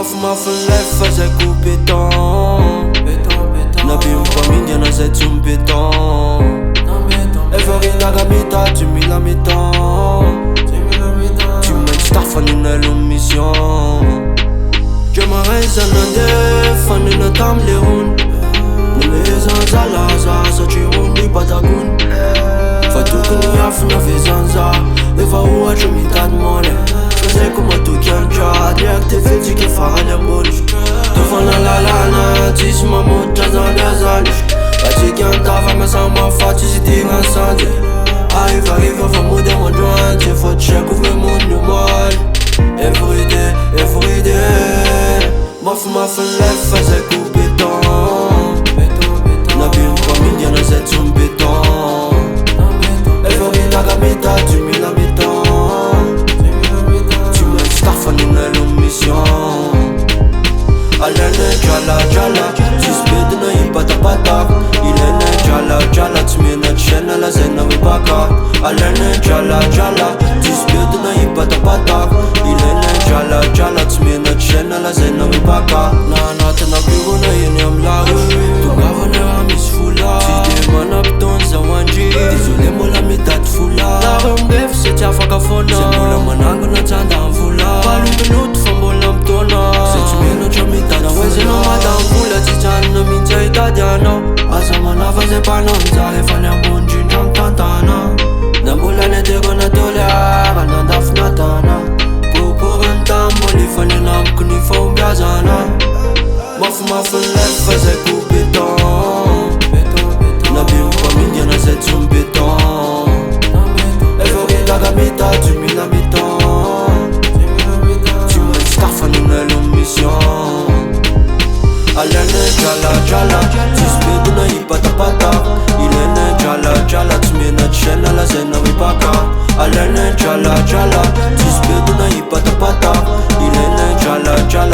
Mafimafy ny life fa zay compétent. Nabimy famille na zay tsy mibetant. Efa rinaga mitady 1000 habitants. Tsy maintsy tafanina lo mission. Ke maraisa nandefa nena tamle hony. Nilezanzalaza satria hony batakony. Fa tokony hiafina vezanza. Efa ohatra mitady mole. Fazay ko matoky andrady ak te fetsika farany ambony. Tofana lalana tsisy mamotra zany azany. Batsika antafa masama fatsy sy tigna sanjy. Ariva fa mody amandroany. Tsy fa tseko ve mony omaly. Everyday Mafimafy ny life fa zay compétent. Nabimy famille na zay tsy mibetant. Efa rinaga mitady 1000 habitants. Tsy maintsy tafanina lo mission. Alaina drala tsisy bedina hibatapata. Ilaina drala tsy mena traina lazaina hoe baka. Alaina drala tsisy bedina hibatapata. Ilaina drala tsy mena traina lazaina hoe baka. Na anatina bureau na eny amy la rue. Tongavana raha misy vola. Tsy de manam-potoana zaho andry. Désolé mbola mitady vola. Nareo se tsy afaka foana. Zay mbola manangona tsanda amy vola. Palotoloto fa mbola mitona. Zay tsy menatra mitady vola. Nahoezinao madamy vola tsy janona mihitsy ahitady anao. Asa manafa zay mpanao mizaha efa ny ambony indrindra amy tantana. Na mbola neteko natolera nandafina tana. Poporiny tamboly fa nenamiko ny fombiazana. Mafimafy ny life fa zay compétent. Nabimy famille na zay tsy mibetant. Efa rinaga mitady 1000 habitants. Tsy maintsy tafanina lo mission. Alaina drala tsisy bedina hibatapata. Ilaina drala tsy mena traina lazaina hoe baka. Alaina drala tsisy bedina hibatapata. Ilaina drala